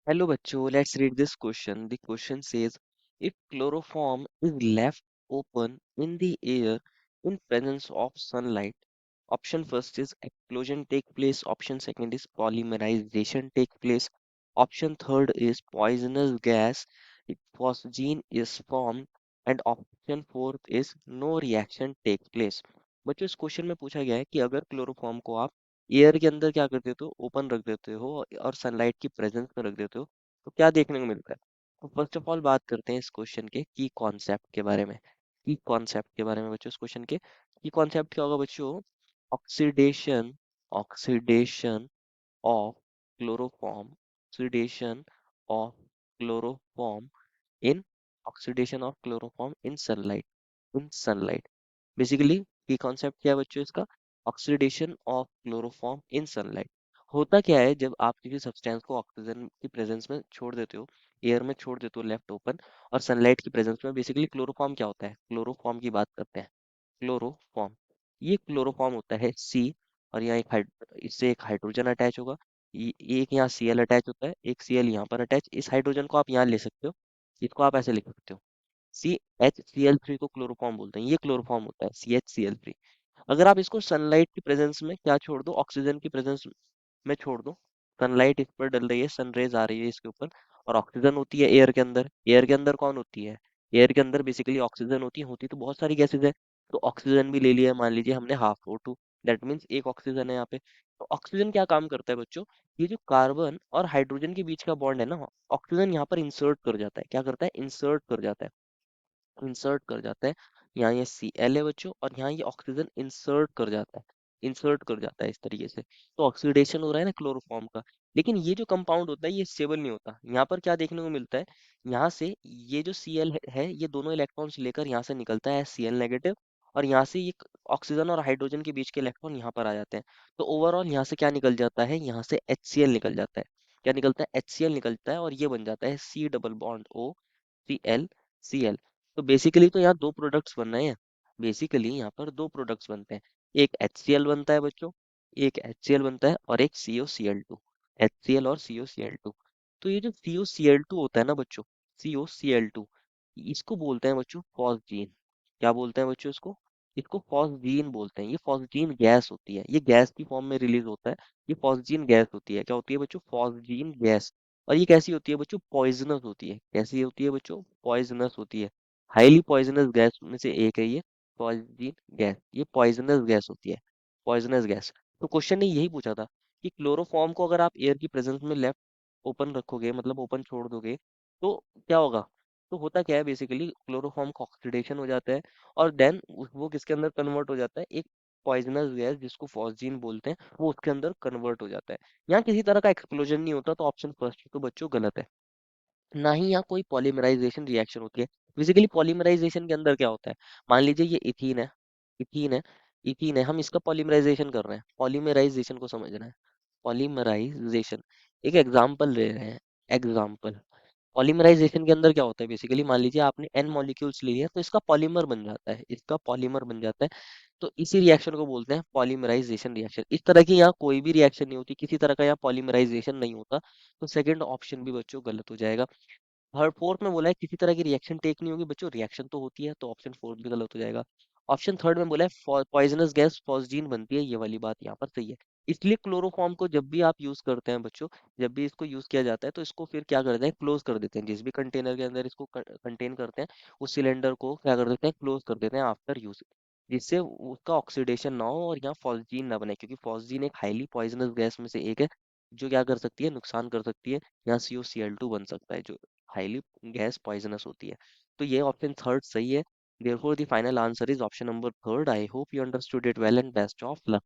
Hello bachcho, let's read this question. The question says, if chloroform is left open in the air in presence of sunlight, option first is explosion take place, option second is polymerization take place, option third is poisonous gas, phosgene is formed, and option fourth is no reaction take place. बच्चों इस question में पूछा गया है कि अगर chloroform को आप एयर के अंदर क्या कर देते हो, ओपन रख देते हो और सनलाइट की प्रेजेंस में रख देते हो, तो क्या देखने को मिलता है। तो फर्स्ट ऑफ ऑल बात करते हैं इस क्वेश्चन के की कॉन्सेप्ट के बारे में। की कॉन्सेप्ट के बारे में बच्चों, इस क्वेश्चन के की कॉन्सेप्ट क्या होगा बच्चों? Oxidation oxidation of chloroform oxidation of chloroform in oxidation of chloroform in sunlight. Basically ये कॉन्सेप्ट क्या है बच्चों इसका? Oxidation of chloroform in sunlight. होता क्या है जब आप किसी सब्सटेंस को ऑक्सीजन की प्रेजेंस में छोड़ देते हो, एयर में छोड़ देते हो लेफ्ट ओपन, और सनलाइट की प्रेजेंस में, बेसिकली क्लोरोफॉर्म क्या होता है, क्लोरोफॉर्म की बात करते हैं। क्लोरोफॉर्म, ये क्लोरोफॉर्म होता है सी, और यहाँ इससे एक हाइड्रोजन अटैच होगा। एक यहाँ Cl अटैच होता है, एक Cl यहाँ पर अटैच, इस हाइड्रोजन को आप यहाँ ले सकते हो, इसको आप ऐसे लिख सकते हो। CHCl3 को क्लोरोफॉर्म बोलते हैं, ये क्लोरोफॉर्म होता है CHCl3। अगर आप इसको सनलाइट की प्रेजेंस में क्या छोड़ दो, ऑक्सीजन की प्रेजेंस में छोड़ दो, सनलाइट इस पर डल रही है, सन रेज आ रही है इसके ऊपर, और ऑक्सीजन होती है एयर के अंदर। एयर के अंदर कौन होती है? एयर के अंदर बेसिकली ऑक्सीजन होती तो बहुत सारी गैसेज है। तो ऑक्सीजन भी ले लिया, मान लीजिए हमने हाफ O2, दैट मीन्स एक ऑक्सीजन है यहाँ पे। तो ऑक्सीजन क्या काम करता है बच्चों? ये जो कार्बन और हाइड्रोजन के बीच का बॉन्ड है ना, ऑक्सीजन यहाँ पर इंसर्ट कर जाता है। क्या करता है? इंसर्ट कर जाता है। इंसर्ट कर जाता है। यहाँ ये Cl है बच्चों, और यहाँ ये ऑक्सीजन इंसर्ट कर जाता है। इंसर्ट कर जाता है इस तरीके से। तो ऑक्सीडेशन हो रहा है ना क्लोरोफॉर्म का। लेकिन ये जो कंपाउंड होता है ये स्टेबल नहीं होता। यहाँ पर क्या देखने को मिलता है, यहाँ से ये जो Cl है ये दोनों इलेक्ट्रॉन्स लेकर यहाँ से निकलता है Cl नेगेटिव, और यहाँ से ये ऑक्सीजन और हाइड्रोजन के बीच के इलेक्ट्रॉन यहाँ पर आ जाते हैं। तो ओवरऑल यहाँ से क्या निकल जाता है, यहाँ से HCl निकल जाता है। क्या निकलता है? HCl निकलता है, और ये बन जाता है C double bond O Cl। तो बेसिकली तो यहाँ दो प्रोडक्ट्स बन रहे हैं। बेसिकली यहाँ पर दो प्रोडक्ट्स बनते हैं। एक HCl बनता है बच्चों, एक HCl बनता है, और एक COCl2। HCl और COCl2। तो ये जो COCl2 होता है ना बच्चों, COCl2, इसको बोलते हैं बच्चों फॉस्जीन। क्या बोलते हैं बच्चों इसको? इसको फॉस्जीन बोलते हैं। ये फॉस्जीन गैस होती है, ये गैस की फॉर्म में रिलीज होता है। ये फॉस्जीन गैस होती है। क्या होती है बच्चों? Phosgene gas. और ये कैसी होती है बच्चों? पॉइजनस होती है। कैसी होती है बच्चों? पॉइजनस होती है। हाईली पॉइजनस गैस में से एक है ये पॉइजन गैस। ये पॉइजनस गैस होती है, पॉइजनस गैस। तो क्वेश्चन ने यही पूछा था कि क्लोरोफॉर्म को अगर आप एयर की प्रेजेंस में लेफ्ट ओपन रखोगे, मतलब ओपन छोड़ दोगे, तो क्या होगा? तो होता क्या है, बेसिकली क्लोरोफॉर्म का ऑक्सीडेशन हो जाता है, और देन वो किसके अंदर कन्वर्ट हो जाता है, एक पॉइजनस गैस जिसको फॉस्जीन बोलते हैं, वो उसके अंदर कन्वर्ट हो जाता है। यहाँ किसी तरह का एक्सप्लोजन नहीं होता, तो ऑप्शन फर्स्ट तो बच्चों गलत है। ना ही यहाँ कोई पॉलीमराइजेशन रिएक्शन होती है। बेसिकली पॉलीमराइजेशन के अंदर क्या होता है, मान लीजिए ये इथीन है, इथीन है, इथीन है, हम इसका पॉलीमराइजेशन कर रहे हैं। पॉलीमराइजेशन को समझना है। पॉलीमराइजेशन, एक एग्जांपल ले रहे हैं। एग्जांपल, पॉलीमराइजेशन के अंदर क्या होता है, बेसिकली मान लीजिए आपने एन मॉलिक्यूल्स ले लिया, तो इसका पॉलीमर बन जाता है, इसका पॉलीमर बन जाता है। तो इसी रिएक्शन को बोलते हैं पॉलीमराइजेशन रिएक्शन। इस तरह की यहाँ कोई भी रिएक्शन नहीं होती, किसी तरह का यहाँ पॉलीमराइजेशन नहीं होता। तो सेकंड ऑप्शन भी बच्चों गलत हो जाएगा। और फोर्थ में बोला है किसी तरह की रिएक्शन टेक नहीं होगी बच्चों, रिएक्शन तो होती है, तो ऑप्शन फोर्थ भी गलत हो जाएगा। ऑप्शन थर्ड में बोला है पॉइजनस गैस फॉस्जीन बनती है, ये वाली बात यहाँ पर सही है। इसलिए क्लोरोफॉर्म को जब भी आप यूज करते हैं बच्चों, जब भी इसको यूज किया जाता है, तो इसको फिर क्या करते हैं, क्लोज कर देते हैं। जिस भी कंटेनर के अंदर इसको कंटेन करते हैं, उस सिलेंडर को क्या कर देते हैं, क्लोज कर देते हैं आफ्टर यूज, जिससे उसका ऑक्सीडेशन ना हो और यहाँ फॉस्जीन ना बने, क्योंकि फॉस्जीन एक हाईली पॉइजनस गैस में से एक है, जो क्या कर सकती है, नुकसान कर सकती है। यहाँ COCl2 बन सकता है, जो हाईली गैस पॉइजनस होती है। तो ये ऑप्शन थर्ड सही है। Therefore, the final answer is option number third. I hope you understood it well and best of luck.